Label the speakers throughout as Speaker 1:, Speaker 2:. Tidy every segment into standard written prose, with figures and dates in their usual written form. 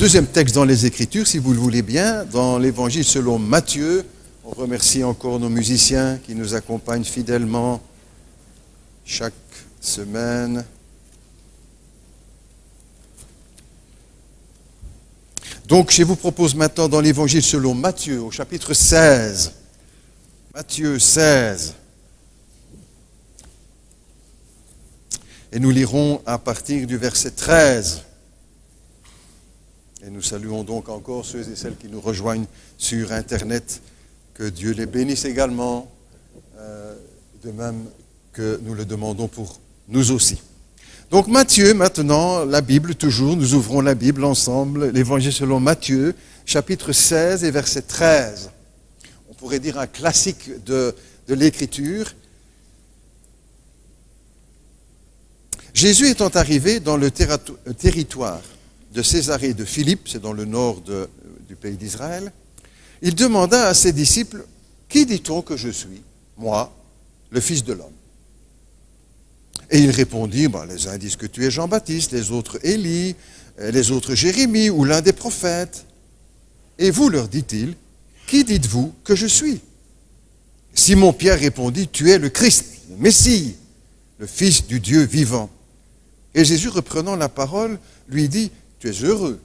Speaker 1: deuxième texte dans les Écritures, si vous le voulez bien, dans l'Évangile selon Matthieu. On remercie encore nos musiciens qui nous accompagnent fidèlement chaque semaine. Donc, je vous propose maintenant dans l'Évangile selon Matthieu, au chapitre 16. Matthieu 16. Et nous lirons à partir du verset 13. Et nous saluons donc encore ceux et celles qui nous rejoignent sur Internet. Que Dieu les bénisse également, de même que nous le demandons pour nous aussi. Donc Matthieu, maintenant, la Bible toujours, nous ouvrons la Bible ensemble, l'Évangile selon Matthieu, chapitre 16 et verset 13. On pourrait dire un classique de l'Écriture. Jésus étant arrivé dans le territoire de Césarée de Philippe, c'est dans le nord du pays d'Israël, il demanda à ses disciples, « Qui dit-on que je suis, moi, le Fils de l'homme ?» Et il répondit, les uns disent que tu es Jean-Baptiste, les autres Élie, les autres Jérémie ou l'un des prophètes. Et vous, leur dit-il, qui dites-vous que je suis? Simon-Pierre répondit, tu es le Christ, le Messie, le Fils du Dieu vivant. Et Jésus, reprenant la parole, lui dit, tu es heureux,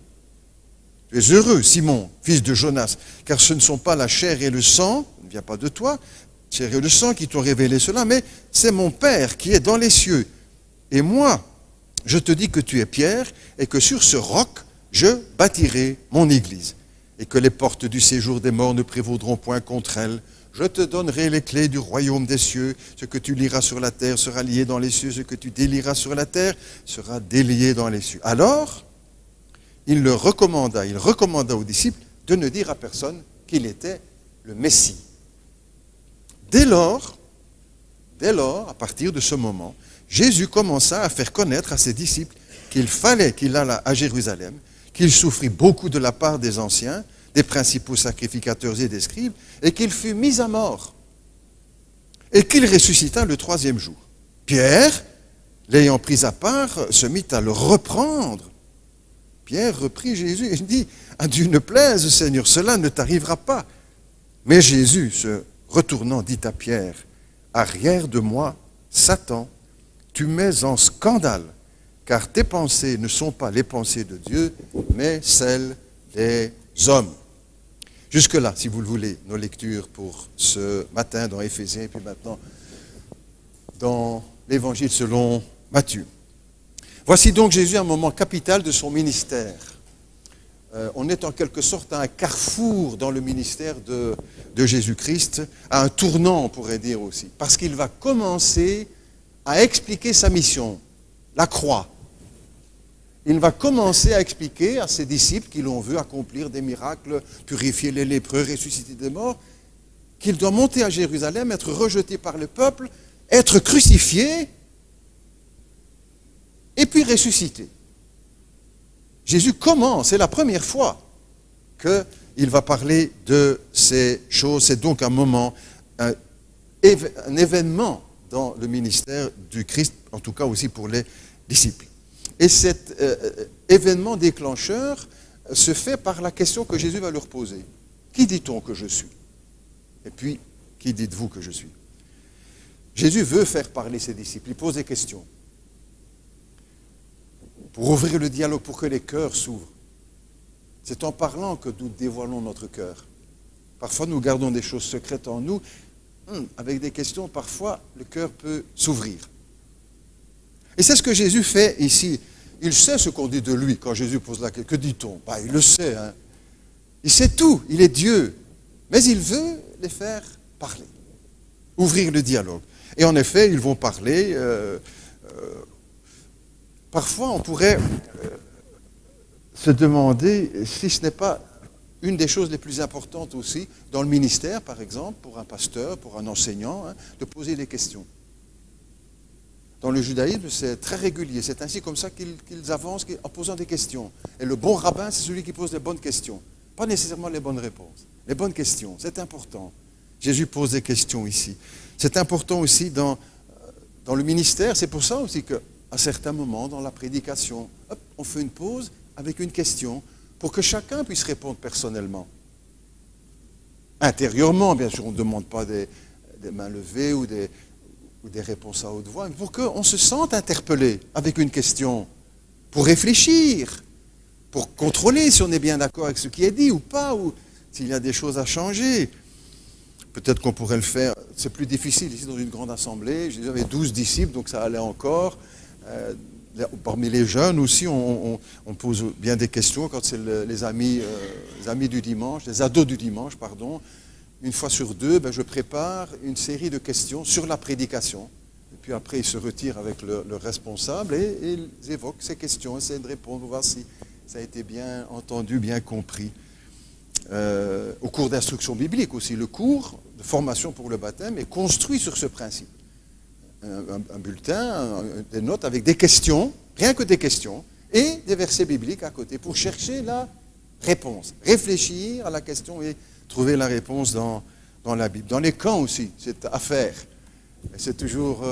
Speaker 1: Simon, fils de Jonas, car ce ne sont pas la chair et le sang, ne vient pas de toi, chair et le sang qui t'ont révélé cela, mais c'est mon Père qui est dans les cieux. Et moi, je te dis que tu es Pierre, et que sur ce roc, je bâtirai mon église, et que les portes du séjour des morts ne prévaudront point contre elle. Je te donnerai les clés du royaume des cieux. Ce que tu lieras sur la terre sera lié dans les cieux, ce que tu délieras sur la terre sera délié dans les cieux. Alors, il recommanda aux disciples de ne dire à personne qu'il était le Messie. Dès lors, à partir de ce moment, Jésus commença à faire connaître à ses disciples qu'il fallait qu'il allât à Jérusalem, qu'il souffrit beaucoup de la part des anciens, des principaux sacrificateurs et des scribes, et qu'il fut mis à mort, et qu'il ressuscita le troisième jour. Pierre, l'ayant pris à part, se mit à le reprendre. Pierre reprit Jésus et dit, « À Dieu ne plaise, Seigneur, cela ne t'arrivera pas. » Mais Jésus, se retournant, dit à Pierre, « Arrière de moi, Satan, tu mets en scandale, car tes pensées ne sont pas les pensées de Dieu, mais celles des hommes. » Jusque-là, si vous le voulez, nos lectures pour ce matin dans Éphésiens, et puis maintenant dans l'Évangile selon Matthieu. Voici donc Jésus à un moment capital de son ministère. On est en quelque sorte à un carrefour dans le ministère de Jésus-Christ, à un tournant, on pourrait dire aussi, parce qu'il va commencer à expliquer sa mission, la croix. Il va commencer à expliquer à ses disciples qui l'ont vu accomplir des miracles, purifier les lépreux, ressusciter des morts, qu'il doit monter à Jérusalem, être rejeté par le peuple, être crucifié, et puis ressuscité. Jésus commence, c'est la première fois qu'il va parler de ces choses. C'est donc un moment, un événement dans le ministère du Christ, en tout cas aussi pour les disciples. Et cet événement déclencheur se fait par la question que Jésus va leur poser. Qui dit-on que je suis? Et puis, qui dites-vous que je suis? Jésus veut faire parler ses disciples, il pose des questions. Pour ouvrir le dialogue, pour que les cœurs s'ouvrent. C'est en parlant que nous dévoilons notre cœur. Parfois, nous gardons des choses secrètes en nous. Avec des questions, parfois, le cœur peut s'ouvrir. Et c'est ce que Jésus fait ici. Il sait ce qu'on dit de lui quand Jésus pose la question. Que dit-on? Il le sait. Il sait tout. Il est Dieu. Mais il veut les faire parler. Ouvrir le dialogue. Et en effet, ils vont parler... Parfois, on pourrait se demander si ce n'est pas une des choses les plus importantes aussi, dans le ministère, par exemple, pour un pasteur, pour un enseignant, de poser des questions. Dans le judaïsme, c'est très régulier. C'est ainsi comme ça qu'ils avancent en posant des questions. Et le bon rabbin, c'est celui qui pose les bonnes questions. Pas nécessairement les bonnes réponses. Les bonnes questions, c'est important. Jésus pose des questions ici. C'est important aussi dans le ministère. C'est pour ça aussi que à certains moments, dans la prédication, on fait une pause avec une question pour que chacun puisse répondre personnellement. Intérieurement, bien sûr, on ne demande pas des mains levées ou des réponses à haute voix, mais pour qu'on se sente interpellé avec une question, pour réfléchir, pour contrôler si on est bien d'accord avec ce qui est dit ou pas, ou s'il y a des choses à changer. Peut-être qu'on pourrait le faire, c'est plus difficile ici dans une grande assemblée, j'avais 12 disciples, donc ça allait encore. Parmi les jeunes aussi, on pose bien des questions quand c'est les amis du dimanche, les ados du dimanche, pardon. Une fois sur deux, je prépare une série de questions sur la prédication. Et puis après, ils se retirent avec le responsable et ils évoquent ces questions, essaient de répondre, pour voir si ça a été bien entendu, bien compris. Au cours d'instruction biblique aussi, le cours de formation pour le baptême est construit sur ce principe. Un bulletin, des notes avec des questions, rien que des questions, et des versets bibliques à côté pour chercher la réponse, réfléchir à la question et trouver la réponse dans la Bible. Dans les camps aussi, c'est à faire. C'est toujours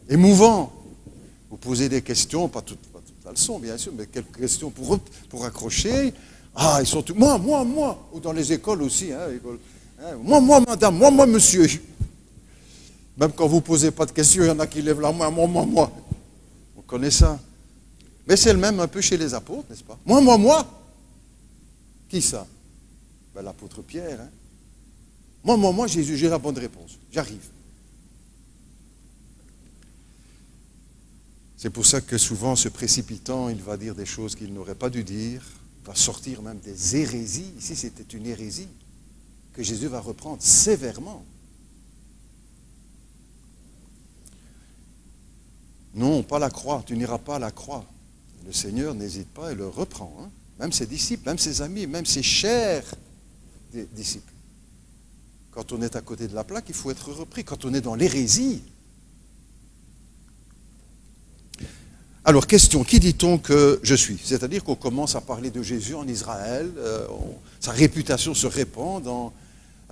Speaker 1: émouvant. Vous posez des questions, pas toute la leçon bien sûr, mais quelques questions pour accrocher. Ah, ils sont tous, moi, ou dans les écoles aussi, moi, madame, moi, monsieur. Même quand vous ne posez pas de questions, il y en a qui lèvent la main, moi. On connaît ça. Mais c'est le même un peu chez les apôtres, n'est-ce pas? Moi. Qui ça? L'apôtre Pierre. Moi, Jésus, j'ai la bonne réponse. J'arrive. C'est pour ça que souvent, se précipitant, il va dire des choses qu'il n'aurait pas dû dire, va sortir même des hérésies. Ici, c'était une hérésie que Jésus va reprendre sévèrement. Non, pas la croix, tu n'iras pas à la croix. Le Seigneur n'hésite pas et le reprend. Même ses disciples, même ses amis, même ses chers disciples. Quand on est à côté de la plaque, il faut être repris. Quand on est dans l'hérésie. Alors, question, qui dit-on que je suis? C'est-à-dire qu'on commence à parler de Jésus en Israël, sa réputation se répand dans...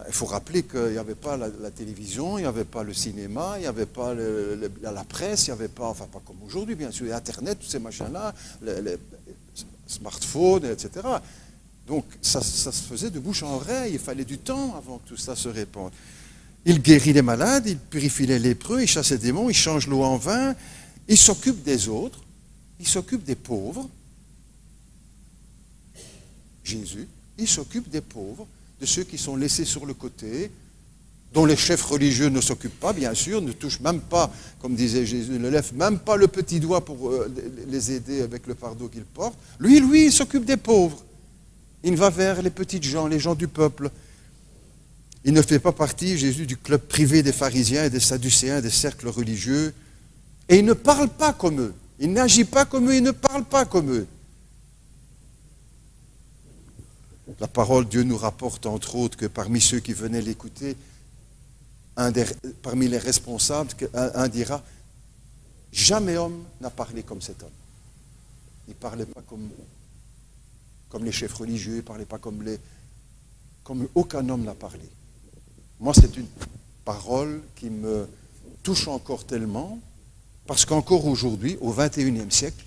Speaker 1: Il faut rappeler qu'il n'y avait pas la télévision, il n'y avait pas le cinéma, il n'y avait pas la presse, il n'y avait pas, enfin pas comme aujourd'hui bien sûr, Internet, tous ces machins-là, les smartphones, etc. Donc ça se faisait de bouche en oreille, il fallait du temps avant que tout ça se répande. Il guérit les malades, il purifie les lépreux, il chasse les démons, il change l'eau en vin, il s'occupe des autres, il s'occupe des pauvres. Jésus, il s'occupe des pauvres, de ceux qui sont laissés sur le côté, dont les chefs religieux ne s'occupent pas, bien sûr, ne touchent même pas, comme disait Jésus, ne lèvent même pas le petit doigt pour les aider avec le fardeau qu'ils portent. Lui, il s'occupe des pauvres. Il va vers les petites gens, les gens du peuple. Il ne fait pas partie, Jésus, du club privé des pharisiens et des sadducéens, des cercles religieux. Et il ne parle pas comme eux. Il n'agit pas comme eux, il ne parle pas comme eux. La parole de Dieu nous rapporte, entre autres, que parmi ceux qui venaient l'écouter, parmi les responsables, un dira, jamais homme n'a parlé comme cet homme. Il ne parlait pas comme les chefs religieux, il ne parlait pas comme aucun homme n'a parlé. Moi, c'est une parole qui me touche encore tellement, parce qu'encore aujourd'hui, au XXIe siècle,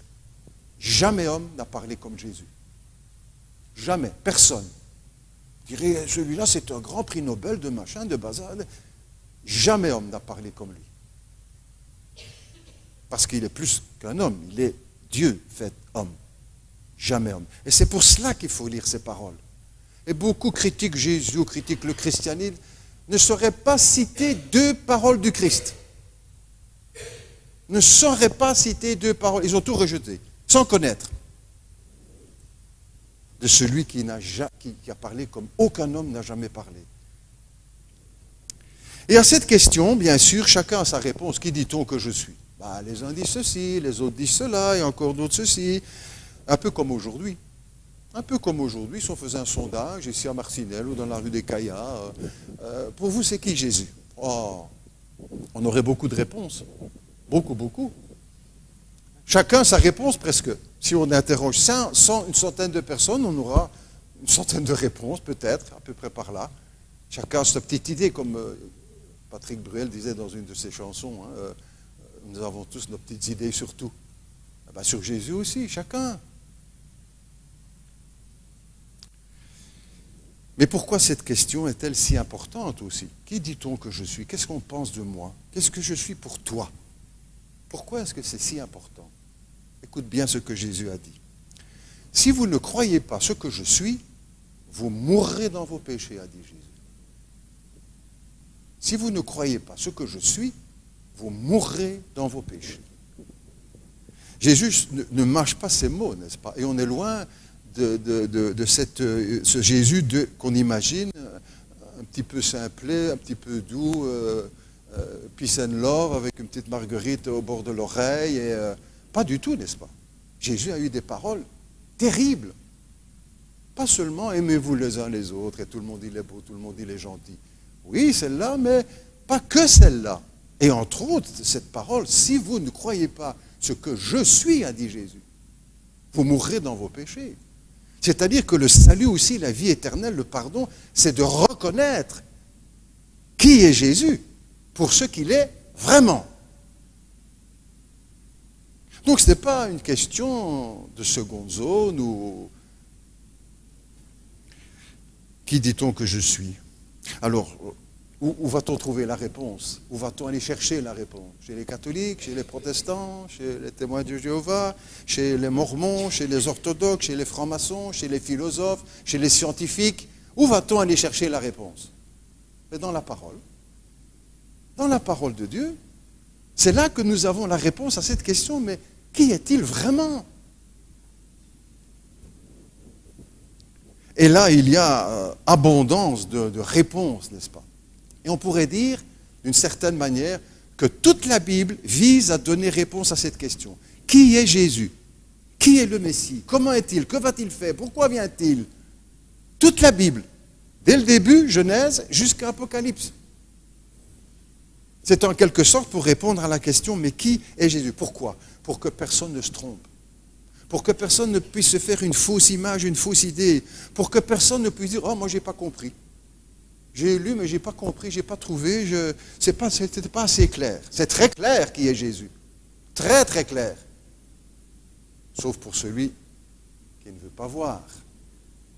Speaker 1: jamais homme n'a parlé comme Jésus. Jamais, personne. Je dirais, celui-là, c'est un grand prix Nobel de machin, de bazar. Jamais homme n'a parlé comme lui. Parce qu'il est plus qu'un homme, il est Dieu fait homme. Jamais homme. Et c'est pour cela qu'il faut lire ces paroles. Et beaucoup critiquent Jésus, ou critiquent le christianisme, ne sauraient pas citer deux paroles du Christ. Ne sauraient pas citer deux paroles. Ils ont tout rejeté, sans connaître. De celui qui a parlé comme aucun homme n'a jamais parlé. Et à cette question, bien sûr, chacun a sa réponse. Qui dit-on que je suis? Les uns disent ceci, les autres disent cela, et encore d'autres ceci. Un peu comme aujourd'hui. Un peu comme aujourd'hui, si on faisait un sondage ici à Marcinelle ou dans la rue des Caillas, pour vous, c'est qui Jésus? Oh, on aurait beaucoup de réponses. Beaucoup. Chacun sa réponse presque. Si on interroge une centaine de personnes, on aura une centaine de réponses, peut-être, à peu près par là. Chacun a sa petite idée, comme Patrick Bruel disait dans une de ses chansons. Nous avons tous nos petites idées sur tout. Sur Jésus aussi, chacun. Mais pourquoi cette question est-elle si importante aussi? Qui dit-on que je suis? Qu'est-ce qu'on pense de moi? Qu'est-ce que je suis pour toi? Pourquoi est-ce que c'est si important? Écoute bien ce que Jésus a dit. Si vous ne croyez pas ce que je suis, vous mourrez dans vos péchés, a dit Jésus. Si vous ne croyez pas ce que je suis, vous mourrez dans vos péchés. Jésus ne mâche pas ses mots, n'est-ce pas? Et on est loin de ce Jésus qu'on imagine, un petit peu simplé, un petit peu doux, peace and love, avec une petite marguerite au bord de l'oreille. Pas du tout, n'est-ce pas? Jésus a eu des paroles terribles. Pas seulement aimez-vous les uns les autres, et tout le monde il est beau, tout le monde il est gentil. Oui, celle-là, mais pas que celle-là. Et entre autres, cette parole, si vous ne croyez pas ce que je suis, a dit Jésus, vous mourrez dans vos péchés. C'est-à-dire que le salut aussi, la vie éternelle, le pardon, c'est de reconnaître qui est Jésus pour ce qu'il est vraiment. Donc ce n'est pas une question de seconde zone ou qui dit-on que je suis? Alors, où va-t-on trouver la réponse? Où va-t-on aller chercher la réponse? Chez les catholiques, chez les protestants, chez les témoins de Jéhovah, chez les mormons, chez les orthodoxes, chez les francs-maçons, chez les philosophes, chez les scientifiques? Où va-t-on aller chercher la réponse? Mais dans la parole. Dans la parole de Dieu. C'est là que nous avons la réponse à cette question, mais qui est-il vraiment? Et là, il y a abondance de réponses, n'est-ce pas? Et on pourrait dire, d'une certaine manière, que toute la Bible vise à donner réponse à cette question. Qui est Jésus? Qui est le Messie? Comment est-il? Que va-t-il faire? Pourquoi vient-il? Toute la Bible, dès le début, Genèse, jusqu'à Apocalypse. C'est en quelque sorte pour répondre à la question, mais qui est Jésus? Pourquoi? Pour que personne ne se trompe. Pour que personne ne puisse se faire une fausse image, une fausse idée. Pour que personne ne puisse dire, oh, moi, je n'ai pas compris. J'ai lu, mais je n'ai pas compris, je n'ai pas trouvé, c'était pas assez clair. C'est très clair qui est Jésus. Très, très clair. Sauf pour celui qui ne veut pas voir.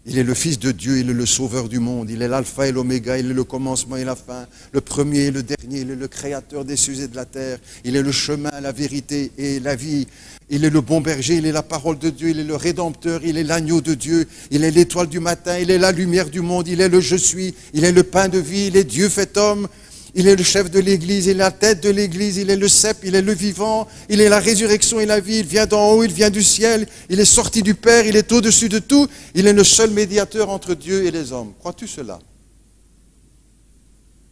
Speaker 1: Il est le Fils de Dieu, il est le Sauveur du monde, il est l'alpha et l'oméga, il est le commencement et la fin, le premier et le dernier, il est le créateur des cieux et de la terre, il est le chemin, la vérité et la vie, il est le bon berger, il est la parole de Dieu, il est le rédempteur, il est l'agneau de Dieu, il est l'étoile du matin, il est la lumière du monde, il est le je suis, il est le pain de vie, il est Dieu fait homme, il est le chef de l'Église, il est la tête de l'Église, il est le cep, il est le vivant, il est la résurrection et la vie, il vient d'en haut, il vient du ciel, il est sorti du Père, il est au-dessus de tout, il est le seul médiateur entre Dieu et les hommes. Crois-tu cela?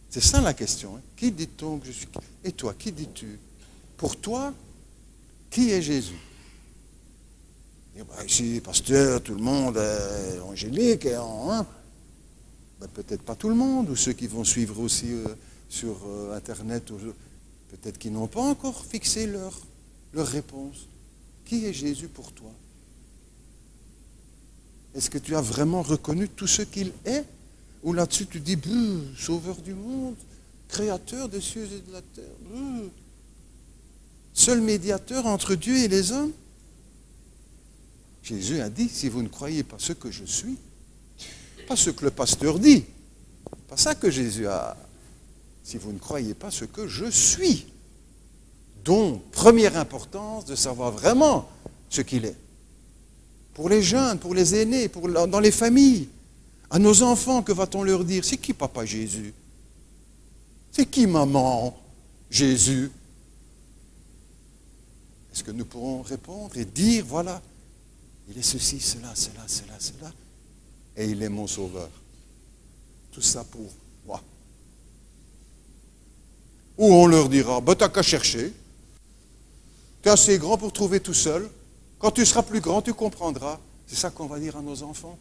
Speaker 1: C'est ça la question. Hein? Qui dit-on que je suis? Et toi, qui dis-tu? Pour toi, qui est Jésus? Ici, pasteur, tout le monde est angélique, hein? Ben, peut-être pas tout le monde, ou ceux qui vont suivre aussi sur Internet, peut-être qu'ils n'ont pas encore fixé leur réponse. Qui est Jésus pour toi? Est-ce que tu as vraiment reconnu tout ce qu'il est? Ou là-dessus tu dis, sauveur du monde, créateur des cieux et de la terre, seul médiateur entre Dieu et les hommes? Jésus a dit, si vous ne croyez pas ce que je suis, pas ce que le pasteur dit, pas ça que Jésus a. Si vous ne croyez pas ce que je suis, donc première importance de savoir vraiment ce qu'il est. Pour les jeunes, pour les aînés, dans les familles, à nos enfants, que va-t-on leur dire? C'est qui papa Jésus? C'est qui maman Jésus? Est-ce que nous pourrons répondre et dire, voilà, il est ceci, cela, cela, cela, cela, et il est mon sauveur. Tout ça pour moi. Ou on leur dira, ben t'as qu'à chercher, tu es assez grand pour trouver tout seul, quand tu seras plus grand, tu comprendras. C'est ça qu'on va dire à nos enfants.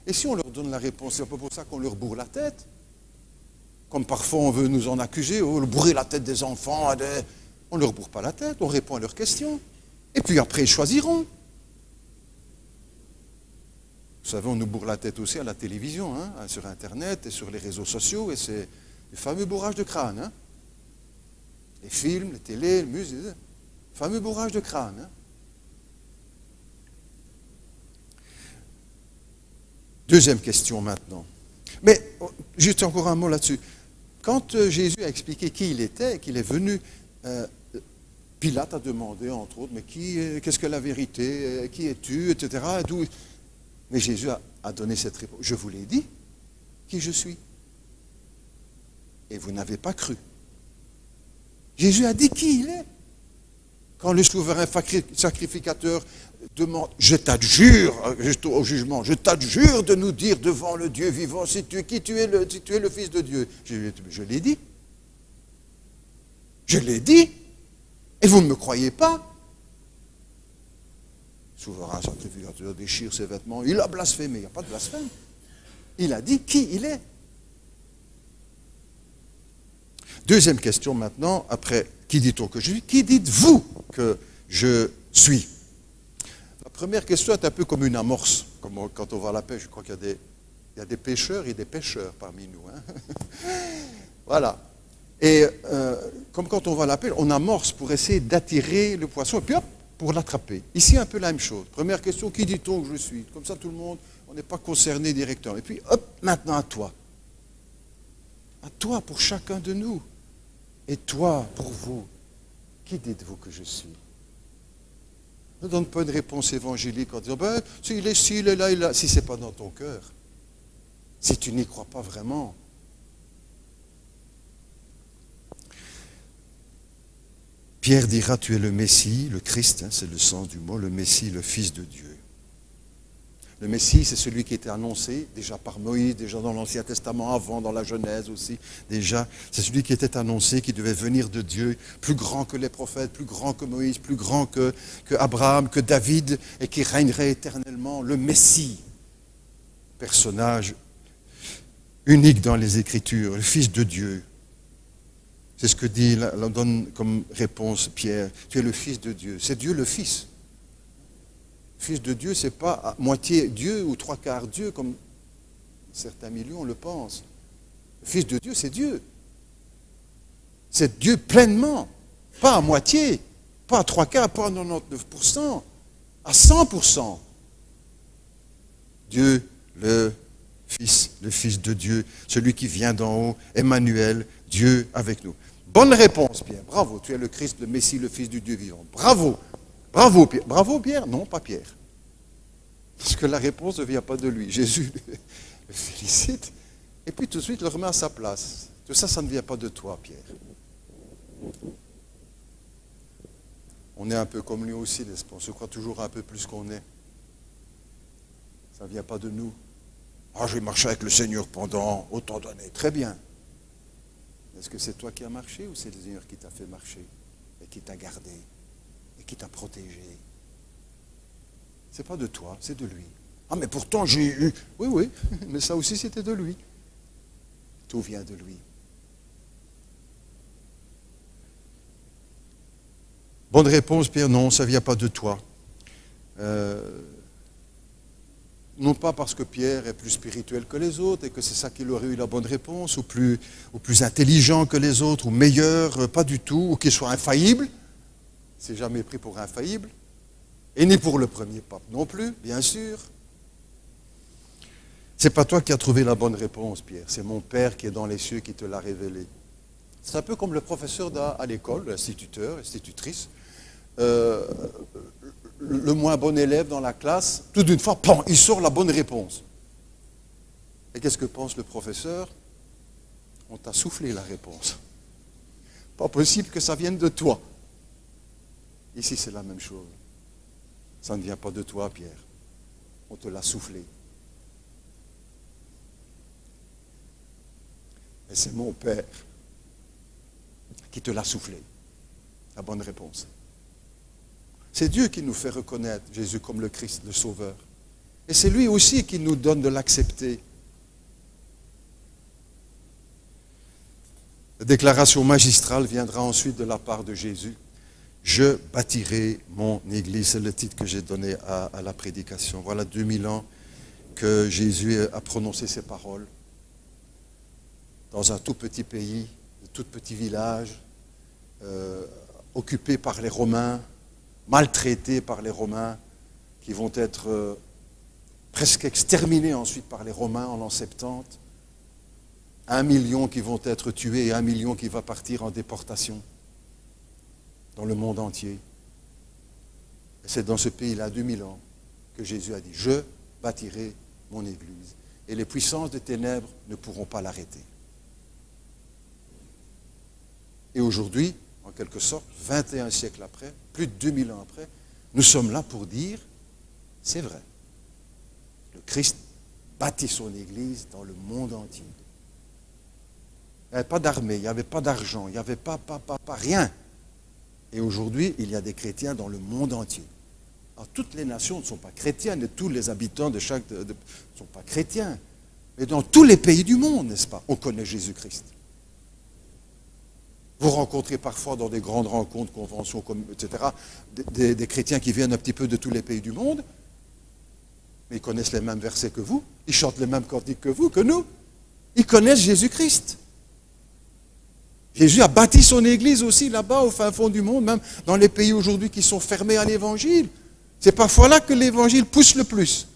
Speaker 1: Et si on leur donne la réponse, c'est un peu pour ça qu'on leur bourre la tête. Comme parfois on veut nous en accuser, bourrer la tête des enfants, on ne leur bourre pas la tête, on répond à leurs questions. Et puis après, ils choisiront. Vous savez, on nous bourre la tête aussi à la télévision, hein, sur Internet et sur les réseaux sociaux, et c'est le fameux bourrage de crâne. Hein. Les films, les télés, les musiques, le fameux bourrage de crâne. Hein. Deuxième question maintenant. Mais juste encore un mot là-dessus. Quand Jésus a expliqué qui il était, qu'il est venu, Pilate a demandé, entre autres, mais qu'est-ce que la vérité, qui es-tu, etc. Mais Jésus a donné cette réponse. Je vous l'ai dit, qui je suis. Et vous n'avez pas cru. Jésus a dit qui il est. Quand le souverain sacrificateur demande, je t'adjure, au jugement, je t'adjure de nous dire devant le Dieu vivant si tu es le Fils de Dieu. Je l'ai dit. Je l'ai dit. Et vous ne me croyez pas. Le souverain sacrificateur déchire ses vêtements. Il a blasphémé. Il n'y a pas de blasphème. Il a dit qui il est. Deuxième question maintenant, après, qui dit-on que je suis? Qui dites-vous que je suis? La première question est un peu comme une amorce, comme quand on va à la pêche. Je crois qu'il y a des pêcheurs et des pêcheurs parmi nous. Hein. Voilà. Et comme quand on va à la pêche, on amorce pour essayer d'attirer le poisson, et puis hop, pour l'attraper. Ici, un peu la même chose. Première question, qui dit-on que je suis? Comme ça, tout le monde, on n'est pas concerné directement. Et puis hop, maintenant à toi. À toi, pour chacun de nous. Et toi, pour vous, qui dites-vous que je suis? Ne donne pas une réponse évangélique en disant, ben, s'il est ci, il est là, il est là. Si ce n'est pas dans ton cœur, si tu n'y crois pas vraiment. Pierre dira, tu es le Messie, le Christ, hein, c'est le sens du mot, le Messie, le Fils de Dieu. Le Messie, c'est celui qui était annoncé déjà par Moïse, déjà dans l'Ancien Testament, avant, dans la Genèse aussi, déjà. C'est celui qui était annoncé, qui devait venir de Dieu, plus grand que les prophètes, plus grand que Moïse, plus grand que Abraham, que David, et qui régnerait éternellement. Le Messie, personnage unique dans les Écritures, le Fils de Dieu. C'est ce que dit, on donne comme réponse Pierre, tu es le Fils de Dieu. C'est Dieu le Fils. Fils de Dieu, ce n'est pas à moitié Dieu ou trois quarts Dieu, comme certains millions le pensent. Le Fils de Dieu, c'est Dieu. C'est Dieu pleinement, pas à moitié, pas à trois quarts, pas à 99%, à 100%. Dieu, le Fils de Dieu, celui qui vient d'en haut, Emmanuel, Dieu avec nous. Bonne réponse, Pierre. Bravo, tu es le Christ, le Messie, le Fils du Dieu vivant. Bravo. Bravo, Pierre. Bravo, Pierre? Non, pas Pierre. Parce que la réponse ne vient pas de lui. Jésus le félicite et puis tout de suite le remet à sa place. Tout ça, ça ne vient pas de toi, Pierre. On est un peu comme lui aussi, n'est-ce pas? On se croit toujours un peu plus qu'on est. Ça ne vient pas de nous. Ah, j'ai marché avec le Seigneur pendant autant d'années. Très bien. Est-ce que c'est toi qui as marché ou c'est le Seigneur qui t'a fait marcher et qui t'a gardé et qui t'a protégé? C'est pas de toi, c'est de lui. Ah, mais pourtant j'ai eu... Oui, oui, mais ça aussi c'était de lui. Tout vient de lui. Bonne réponse, Pierre, non, ça ne vient pas de toi. Non pas parce que Pierre est plus spirituel que les autres et que c'est ça qu'il aurait eu la bonne réponse, ou plus intelligent que les autres, ou meilleur, pas du tout, ou qu'il soit infaillible. C'est jamais pris pour infaillible. Et ni pour le premier pape non plus, bien sûr. C'est pas toi qui as trouvé la bonne réponse, Pierre. C'est mon Père qui est dans les cieux qui te l'a révélé. C'est un peu comme le professeur à l'école, l'instituteur, l'institutrice. Le moins bon élève dans la classe, tout d'une fois, pan, il sort la bonne réponse. Et qu'est-ce que pense le professeur? On t'a soufflé la réponse. Pas possible que ça vienne de toi. Ici, c'est la même chose. Ça ne vient pas de toi, Pierre. On te l'a soufflé. Et c'est mon Père qui te l'a soufflé. La bonne réponse. C'est Dieu qui nous fait reconnaître Jésus comme le Christ, le Sauveur. Et c'est lui aussi qui nous donne de l'accepter. La déclaration magistrale viendra ensuite de la part de Jésus. Je bâtirai mon église. C'est le titre que j'ai donné à la prédication. Voilà 2000 ans que Jésus a prononcé ces paroles. Dans un tout petit pays, un tout petit village, occupé par les Romains, maltraités par les Romains, qui vont être presque exterminés ensuite par les Romains en l'an 70. 1 million qui vont être tués et 1 million qui va partir en déportation dans le monde entier. Et c'est dans ce pays-là, 2000 ans, que Jésus a dit, je bâtirai mon Église. Et les puissances des ténèbres ne pourront pas l'arrêter. Et aujourd'hui, en quelque sorte, 21 siècles après, plus de 2000 ans après, nous sommes là pour dire, c'est vrai, le Christ bâtit son Église dans le monde entier. Il n'y avait pas d'armée, il n'y avait pas d'argent, il n'y avait pas rien. Et aujourd'hui, il y a des chrétiens dans le monde entier. Alors, toutes les nations ne sont pas chrétiennes, et tous les habitants de chaque ne sont pas chrétiens. Mais dans tous les pays du monde, n'est-ce pas, on connaît Jésus-Christ. Vous rencontrez parfois dans des grandes rencontres, conventions, etc., des chrétiens qui viennent un petit peu de tous les pays du monde, mais ils connaissent les mêmes versets que vous, ils chantent les mêmes cantiques que vous, que nous. Ils connaissent Jésus-Christ. Jésus a bâti son Église aussi là-bas, au fin fond du monde, même dans les pays aujourd'hui qui sont fermés à l'Évangile. C'est parfois là que l'Évangile pousse le plus.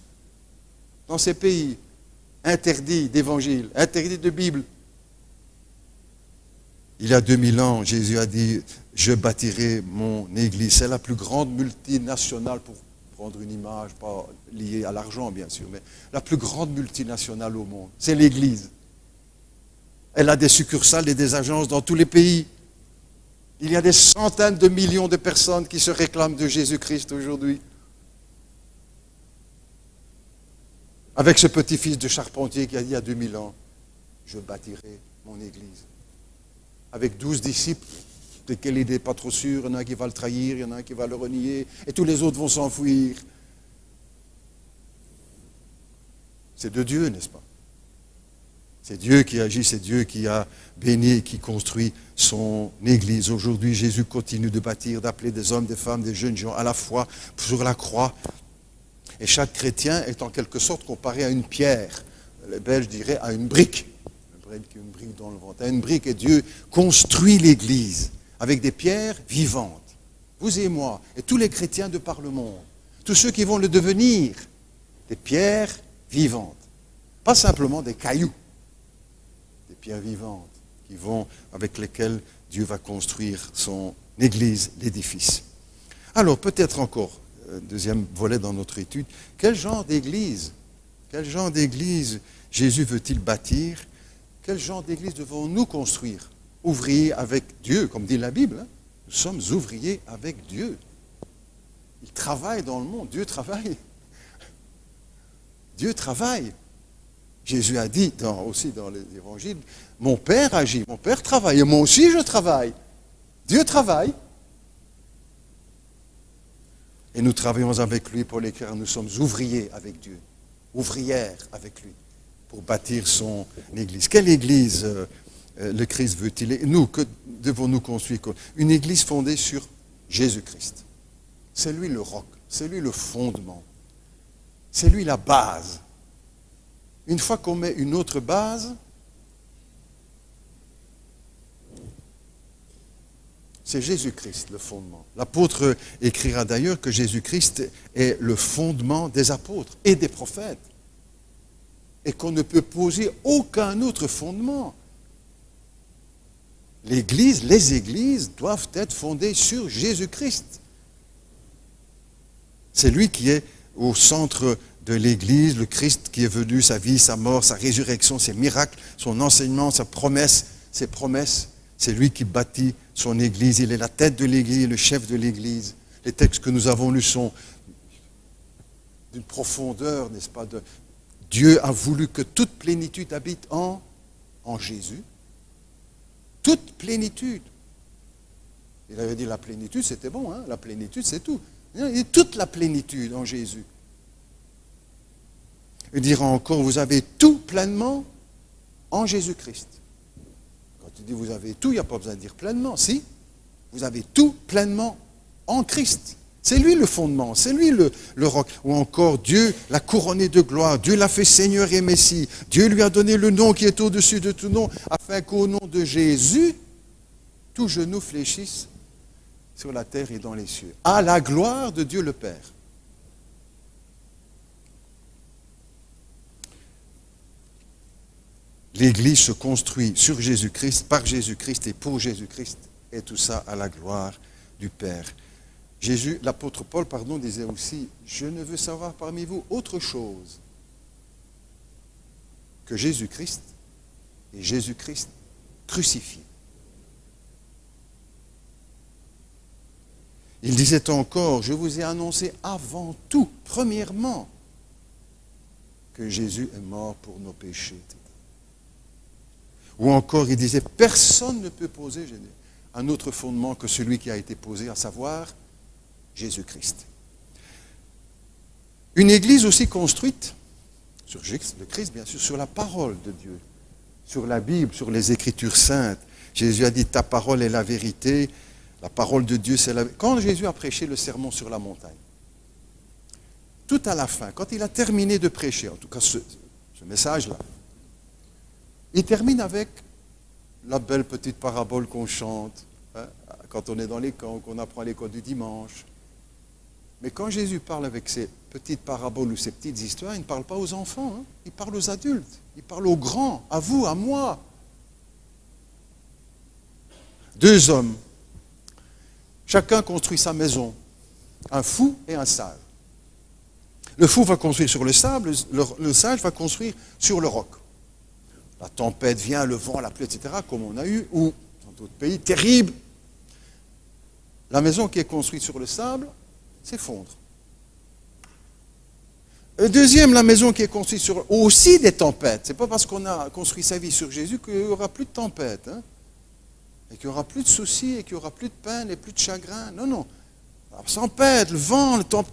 Speaker 1: Dans ces pays interdits d'Évangile, interdits de Bible. Il y a 2000 ans, Jésus a dit, je bâtirai mon Église. C'est la plus grande multinationale, pour prendre une image, pas liée à l'argent bien sûr, mais la plus grande multinationale au monde. C'est l'Église. Elle a des succursales et des agences dans tous les pays. Il y a des centaines de millions de personnes qui se réclament de Jésus-Christ aujourd'hui. Avec ce petit-fils de charpentier qui a dit il y a 2000 ans, je bâtirai mon Église. Avec 12 disciples, desquels il n'est pas trop sûr, il y en a un qui va le trahir, il y en a un qui va le renier, et tous les autres vont s'enfuir. C'est de Dieu, n'est-ce pas? C'est Dieu qui agit, c'est Dieu qui a béni et qui construit son Église. Aujourd'hui, Jésus continue de bâtir, d'appeler des hommes, des femmes, des jeunes gens à la foi sur la croix. Et chaque chrétien est en quelque sorte comparé à une pierre. Les Belges diraient à une brique. Une brique dans le ventre. À une brique, et Dieu construit l'Église avec des pierres vivantes. Vous et moi, et tous les chrétiens de par le monde. Tous ceux qui vont le devenir, des pierres vivantes. Pas simplement des cailloux. Des pierres vivantes qui vont, avec lesquelles Dieu va construire son Église, l'édifice. Alors, peut-être encore, deuxième volet dans notre étude, quel genre d'église Jésus veut-il bâtir? Quel genre d'église devons-nous construire? Ouvriers avec Dieu, comme dit la Bible. Hein? Nous sommes ouvriers avec Dieu. Il travaille dans le monde, Dieu travaille. Dieu travaille. Jésus a dit aussi dans les évangiles, mon Père agit, mon Père travaille, et moi aussi je travaille. Dieu travaille. Et nous travaillons avec lui pour l'écrire, nous sommes ouvriers avec Dieu, ouvrières avec lui, pour bâtir son Église. Quelle Église le Christ veut-il? Et nous, que devons-nous construire? Une Église fondée sur Jésus-Christ. C'est lui le roc, c'est lui le fondement, c'est lui la base. Une fois qu'on met une autre base, c'est Jésus-Christ le fondement. L'apôtre écrira d'ailleurs que Jésus-Christ est le fondement des apôtres et des prophètes. Et qu'on ne peut poser aucun autre fondement. L'Église, les églises doivent être fondées sur Jésus-Christ. C'est lui qui est au centre de l'Église, le Christ qui est venu, sa vie, sa mort, sa résurrection, ses miracles, son enseignement, ses promesses. C'est lui qui bâtit son Église. Il est la tête de l'Église, le chef de l'Église. Les textes que nous avons lus sont d'une profondeur, n'est-ce pas? Dieu a voulu que toute plénitude habite en Jésus. Toute plénitude. Il avait dit la plénitude, c'était bon, hein? La plénitude, c'est tout. Il dit toute la plénitude en Jésus. Il dira encore, vous avez tout pleinement en Jésus-Christ. Quand il dit vous avez tout, il n'y a pas besoin de dire pleinement. Si, vous avez tout pleinement en Christ. C'est lui le fondement, c'est lui le roc. Ou encore, Dieu l'a couronné de gloire, Dieu l'a fait Seigneur et Messie. Dieu lui a donné le nom qui est au-dessus de tout nom, afin qu'au nom de Jésus, tout genou fléchisse sur la terre et dans les cieux. À la gloire de Dieu le Père. l'Église se construit sur Jésus-Christ, par Jésus-Christ et pour Jésus-Christ, et tout ça à la gloire du Père. L'apôtre Paul, disait aussi, je ne veux savoir parmi vous autre chose que Jésus-Christ et Jésus-Christ crucifié. Il disait encore, je vous ai annoncé avant tout, premièrement, que Jésus est mort pour nos péchés. Ou encore, il disait, personne ne peut poser un autre fondement que celui qui a été posé, à savoir Jésus-Christ. Une église aussi construite sur le Christ, bien sûr, sur la parole de Dieu, sur la Bible, sur les Écritures saintes. Jésus a dit, ta parole est la vérité, la parole de Dieu, c'est la vérité. Quand Jésus a prêché le sermon sur la montagne, tout à la fin, quand il a terminé de prêcher, en tout cas ce message-là, il termine avec la belle petite parabole qu'on chante, hein, quand on est dans les camps, qu'on apprend à l'école du dimanche. Mais quand Jésus parle avec ces petites paraboles ou ces petites histoires, il ne parle pas aux enfants, hein, il parle aux adultes, il parle aux grands, à vous, à moi. Deux hommes, chacun construit sa maison, un fou et un sage. Le fou va construire sur le sable, le sage va construire sur le roc. La tempête vient, le vent, la pluie, etc., comme on a eu, ou dans d'autres pays, terrible. La maison qui est construite sur le sable s'effondre. Le deuxième, la maison qui est construite sur aussi des tempêtes. Ce n'est pas parce qu'on a construit sa vie sur Jésus qu'il n'y aura plus de tempêtes, hein, et qu'il n'y aura plus de soucis, et qu'il n'y aura plus de peine, et plus de chagrin. Non, non. La tempête, le vent, le temps,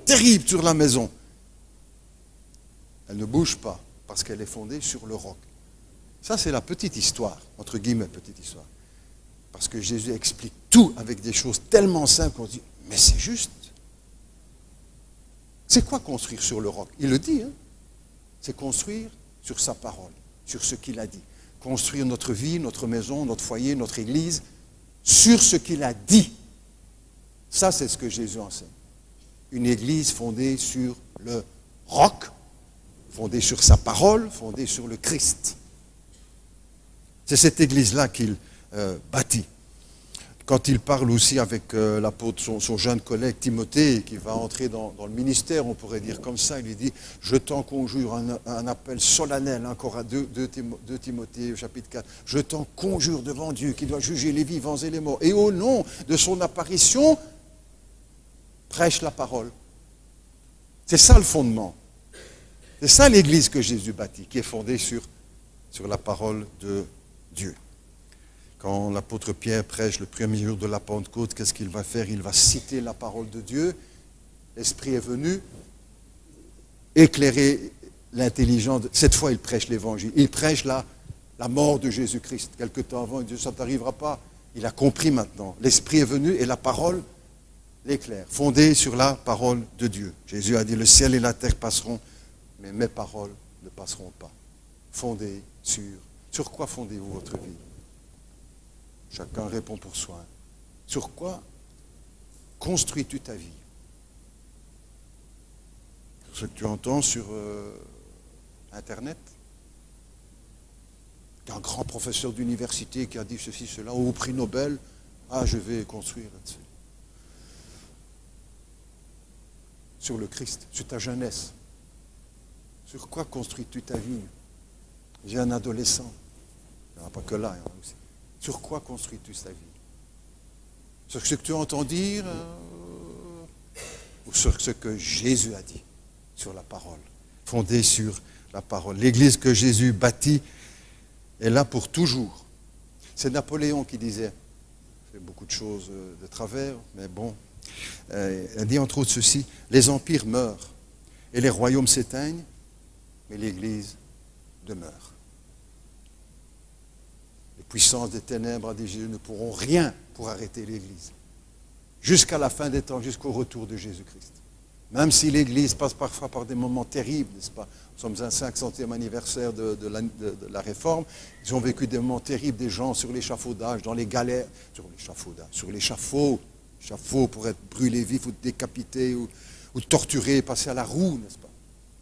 Speaker 1: terrible sur la maison. Elle ne bouge pas, parce qu'elle est fondée sur le roc. Ça, c'est la petite histoire, entre guillemets, petite histoire. Parce que Jésus explique tout avec des choses tellement simples qu'on dit, mais c'est juste. C'est quoi construire sur le roc? Il le dit, hein? C'est construire sur sa parole, sur ce qu'il a dit. Construire notre vie, notre maison, notre foyer, notre église, sur ce qu'il a dit. Ça, c'est ce que Jésus enseigne. Une église fondée sur le roc, fondée sur sa parole, fondée sur le Christ. C'est cette église-là qu'il bâtit. Quand il parle aussi avec l'apôtre, son jeune collègue Timothée, qui va entrer dans le ministère, on pourrait dire comme ça, il lui dit, je t'en conjure, un appel solennel, encore à 2 Timothée, chapitre 4, je t'en conjure devant Dieu, qui doit juger les vivants et les morts, et au nom de son apparition, prêche la parole. C'est ça le fondement. C'est ça l'église que Jésus bâtit, qui est fondée sur la parole de Dieu. Quand l'apôtre Pierre prêche le premier jour de la Pentecôte, qu'est-ce qu'il va faire? Il va citer la parole de Dieu. L'Esprit est venu éclairer l'intelligence. Cette fois, il prêche l'Évangile. Il prêche la mort de Jésus-Christ. Quelque temps avant, il dit, ça ne t'arrivera pas. Il a compris maintenant. L'Esprit est venu et la parole l'éclaire, fondée sur la parole de Dieu. Jésus a dit, le ciel et la terre passeront, mais mes paroles ne passeront pas. Fondée sur quoi fondez-vous votre vie? Chacun répond pour soi. Sur quoi construis-tu ta vie? Sur ce que tu entends sur Internet? Un grand professeur d'université qui a dit ceci, cela, au prix Nobel, je vais construire là-dessus. Sur le Christ, sur ta jeunesse. Sur quoi construis-tu ta vie? J'ai un adolescent. Il n'y en a pas que là, il y en a aussi. Sur quoi construis-tu ta vie? Sur ce que tu entends dire ou sur ce que Jésus a dit? Sur la parole. Fondée sur la parole. L'église que Jésus bâtit est là pour toujours. C'est Napoléon qui disait, il fait beaucoup de choses de travers, mais bon, il dit entre autres ceci, les empires meurent et les royaumes s'éteignent, mais l'église demeure. Les puissances des ténèbres, a dit Jésus, ne pourront rien pour arrêter l'église. Jusqu'à la fin des temps, jusqu'au retour de Jésus-Christ. Même si l'église passe parfois par des moments terribles, n'est-ce pas? Nous sommes un 500e anniversaire de la Réforme. Ils ont vécu des moments terribles, des gens sur l'échafaudage, dans les galères, sur l'échafaud pour être brûlés vifs ou décapités ou torturés, passer à la roue, n'est-ce pas?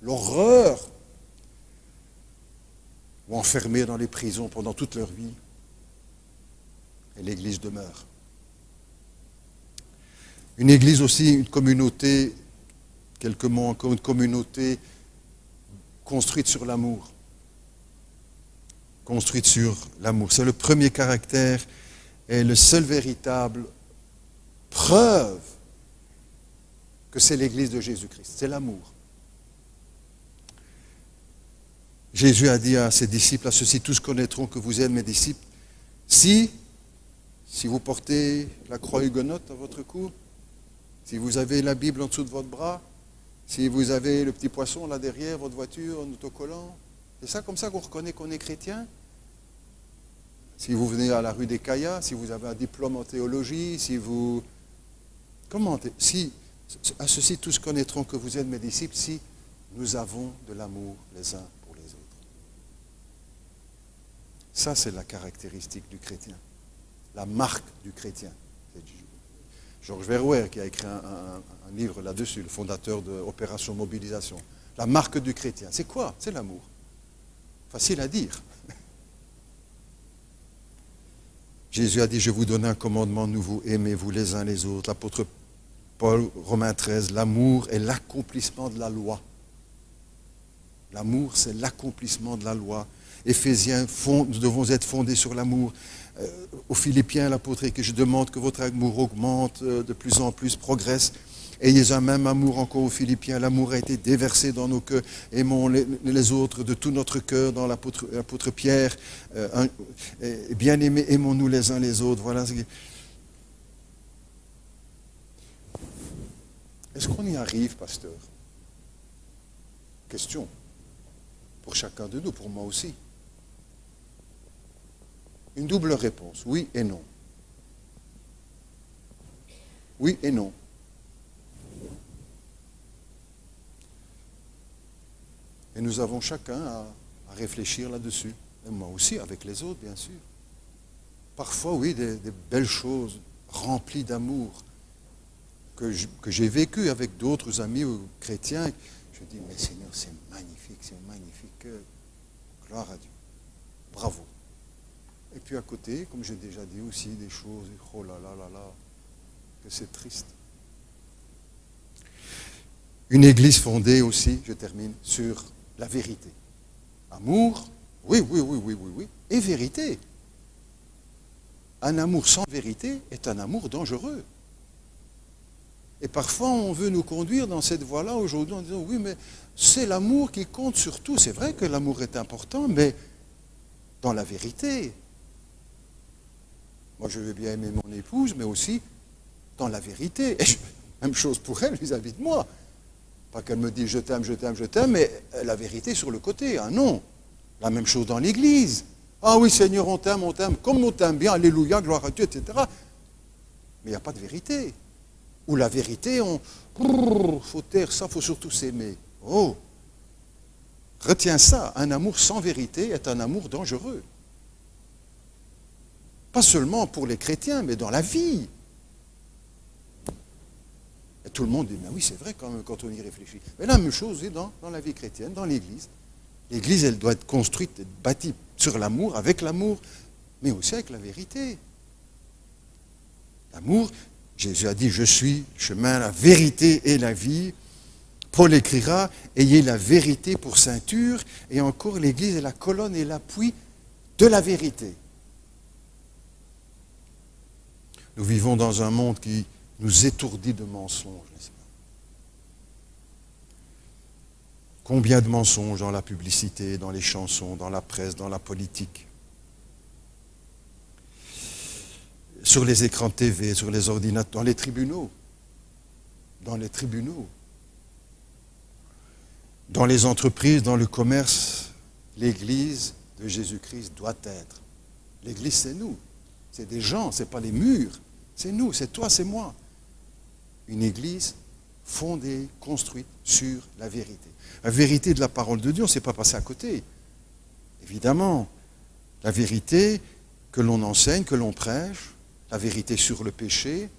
Speaker 1: L'horreur. ou enfermés dans les prisons pendant toute leur vie. Et l'Église demeure. Une Église aussi, une communauté, quelques mots encore, une communauté construite sur l'amour. Construite sur l'amour. C'est le premier caractère et le seul véritable preuve que c'est l'Église de Jésus-Christ. C'est l'amour. Jésus a dit à ses disciples, à ceux-ci tous connaîtront que vous êtes mes disciples, si vous portez la croix huguenote à votre cou, si vous avez la Bible en dessous de votre bras, si vous avez le petit poisson là derrière, votre voiture, en autocollant, c'est ça comme ça qu'on reconnaît qu'on est chrétien. Si vous venez à la rue des Caillas, si vous avez un diplôme en théologie, si vous... Si, à ceux-ci tous connaîtront que vous êtes mes disciples, si nous avons de l'amour les uns pour les autres. Ça, c'est la caractéristique du chrétien. La marque du chrétien. C'est Georges Verwer qui a écrit un livre là-dessus, le fondateur de Opération Mobilisation. La marque du chrétien. C'est quoi? C'est l'amour. Facile à dire. Jésus a dit, je vous donne un commandement nouveau, aimez-vous les uns les autres. L'apôtre Paul, Romains 13, l'amour est l'accomplissement de la loi. L'amour, c'est l'accomplissement de la loi. Éphésiens, nous devons être fondés sur l'amour. Aux Philippiens, l'apôtre écrit que je demande que votre amour augmente de plus en plus, progresse. Ayez un même amour encore aux Philippiens. L'amour a été déversé dans nos cœurs. Aimons les autres de tout notre cœur, dans l'apôtre Pierre. Bien-aimés, aimons-nous les uns les autres. Voilà. Est-ce qu'on y arrive, pasteur? Question. Pour chacun de nous, pour moi aussi. Une double réponse, oui et non. Oui et non. Et nous avons chacun à réfléchir là-dessus. Et moi aussi, avec les autres, bien sûr. Parfois, oui, des belles choses remplies d'amour que j'ai vécues avec d'autres amis ou chrétiens. Je dis, mais Seigneur, c'est magnifique, gloire à Dieu. Bravo. Et puis à côté, comme j'ai déjà dit aussi, des choses, oh là là là là, que c'est triste. Une église fondée aussi, je termine, sur la vérité. Amour, oui, et vérité. Un amour sans vérité est un amour dangereux. Et parfois, on veut nous conduire dans cette voie-là aujourd'hui en disant, oui, mais c'est l'amour qui compte surtout. C'est vrai que l'amour est important, mais dans la vérité. Moi, je veux bien aimer mon épouse, mais aussi dans la vérité. Et même chose pour elle vis-à-vis de moi. Pas qu'elle me dise je t'aime, mais la vérité sur le côté. Ah non. La même chose dans l'église. Ah oui, Seigneur, on t'aime, comme on t'aime bien, alléluia, gloire à Dieu, etc. Mais il n'y a pas de vérité. Ou la vérité, faut taire ça, faut surtout s'aimer. Oh, retiens ça, un amour sans vérité est un amour dangereux. Pas seulement pour les chrétiens, mais dans la vie. Et tout le monde dit, mais oui, c'est vrai quand on y réfléchit. Mais la même chose est dans la vie chrétienne, dans l'Église. L'Église, elle doit être construite, être bâtie sur l'amour, avec l'amour, mais aussi avec la vérité. L'amour, Jésus a dit, je suis le chemin, la vérité et la vie. Paul écrira, ayez la vérité pour ceinture, et encore l'Église est la colonne et l'appui de la vérité. Nous vivons dans un monde qui nous étourdit de mensonges, n'est-ce pas? Combien de mensonges dans la publicité, dans les chansons, dans la presse, dans la politique, sur les écrans de TV, sur les ordinateurs, dans les tribunaux, dans les entreprises, dans le commerce. L'Église de Jésus-Christ doit être. L'Église, c'est nous. C'est des gens, ce n'est pas les murs. C'est nous, c'est toi, c'est moi. Une Église fondée, construite sur la vérité. La vérité de la parole de Dieu, on ne s'est pas passé à côté. Évidemment, la vérité que l'on enseigne, que l'on prêche, la vérité sur le péché,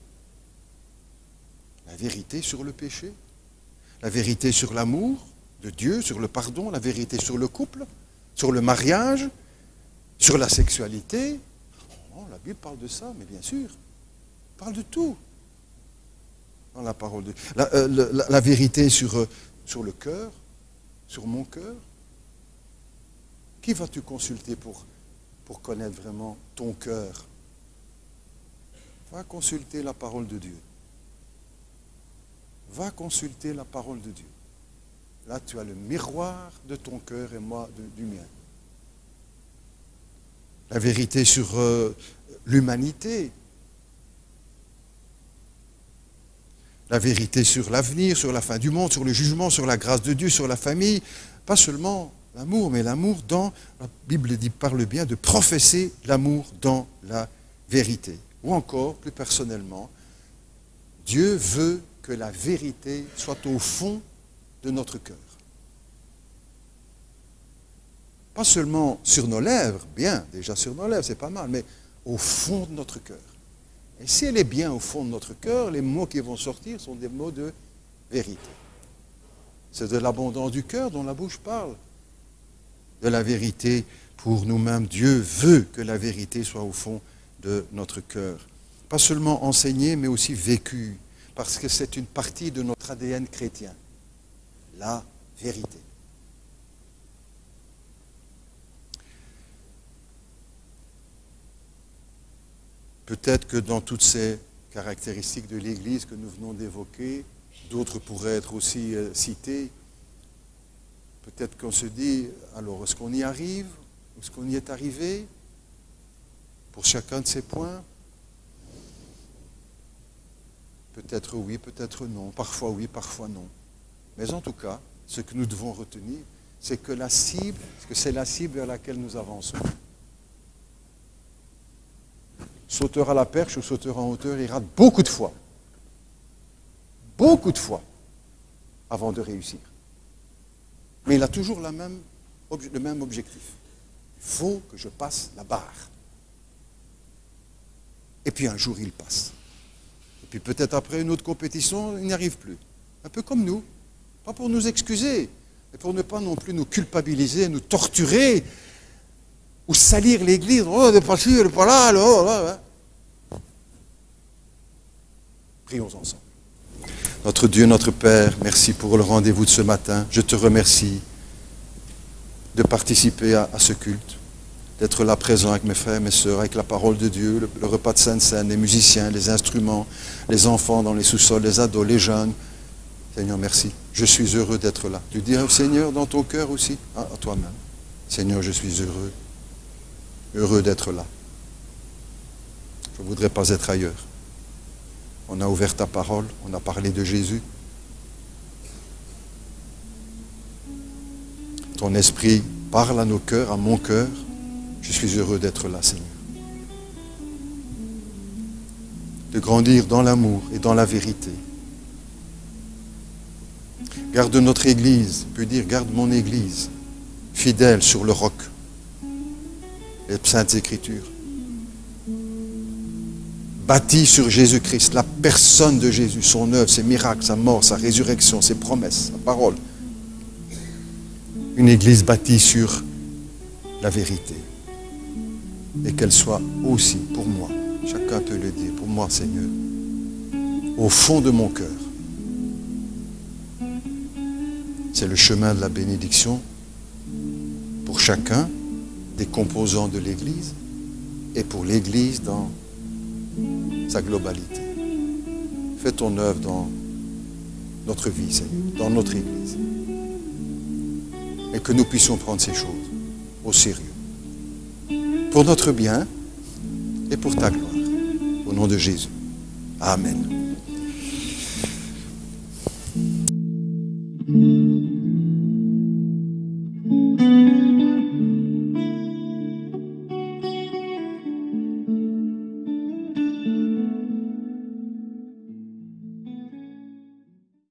Speaker 1: la vérité sur le péché, la vérité sur l'amour de Dieu, sur le pardon, la vérité sur le couple, sur le mariage, sur la sexualité. Oh, la Bible parle de ça, mais bien sûr. Elle parle de tout. Dans la parole de la vérité sur le cœur, sur mon cœur. Qui vas-tu consulter pour connaître vraiment ton cœur? Va consulter la parole de Dieu. Va consulter la parole de Dieu. Là, tu as le miroir de ton cœur et moi du mien. La vérité sur l'humanité. La vérité sur l'avenir, sur la fin du monde, sur le jugement, sur la grâce de Dieu, sur la famille. Pas seulement l'amour, mais l'amour dans, la Bible parle bien de professer l'amour dans la vérité. Ou encore, plus personnellement, Dieu veut que la vérité soit au fond de notre cœur. Pas seulement sur nos lèvres, bien, déjà sur nos lèvres, c'est pas mal, mais au fond de notre cœur. Et si elle est bien au fond de notre cœur, les mots qui vont sortir sont des mots de vérité. C'est de l'abondance du cœur dont la bouche parle. De la vérité pour nous-mêmes. Dieu veut que la vérité soit au fond de notre cœur. Pas seulement enseignée, mais aussi vécue. Parce que c'est une partie de notre ADN chrétien. La vérité. Peut-être que dans toutes ces caractéristiques de l'Église que nous venons d'évoquer, d'autres pourraient être aussi citées. Peut-être qu'on se dit, alors est-ce qu'on y arrive? Est-ce qu'on y est arrivé? Pour chacun de ces points? Peut-être oui, peut-être non. Parfois oui, parfois non. Mais en tout cas, ce que nous devons retenir, c'est que la cible, c'est la cible vers laquelle nous avançons. Sauteur à la perche ou sauteur en hauteur, il rate beaucoup de fois, avant de réussir. Mais il a toujours le même objectif. Il faut que je passe la barre. Et puis un jour, il passe. Et puis peut-être après une autre compétition, il n'y arrive plus. Un peu comme nous. Pas pour nous excuser, mais pour ne pas non plus nous culpabiliser, nous torturer, ou salir l'Église. Oh, il n'est pas sûr, il n'est pas là, là. Prions ensemble. Notre Dieu, notre Père, merci pour le rendez-vous de ce matin. Je te remercie de participer à ce culte, d'être là présent avec mes frères, mes sœurs, avec la parole de Dieu, le repas de Sainte-Seine, les musiciens, les instruments, les enfants dans les sous-sols, les ados, les jeunes. Seigneur, merci. Je suis heureux d'être là. Tu dis au Seigneur dans ton cœur aussi, à toi-même. Seigneur, je suis heureux d'être là. Je ne voudrais pas être ailleurs. On a ouvert ta parole, on a parlé de Jésus. Ton esprit parle à nos cœurs, à mon cœur. Je suis heureux d'être là, Seigneur. De grandir dans l'amour et dans la vérité. Garde notre Église, je peux dire, garde mon Église, fidèle sur le roc, les Saintes Écritures. Bâti sur Jésus-Christ, la personne de Jésus, son œuvre, ses miracles, sa mort, sa résurrection, ses promesses, sa parole. Une Église bâtie sur la vérité. Et qu'elle soit aussi pour moi, chacun peut le dire, pour moi, Seigneur, au fond de mon cœur. C'est le chemin de la bénédiction pour chacun des composants de l'Église et pour l'Église dans sa globalité. Fais ton œuvre dans notre vie, Seigneur, dans notre Église. Et que nous puissions prendre ces choses au sérieux. Pour notre bien et pour ta gloire. Au nom de Jésus. Amen.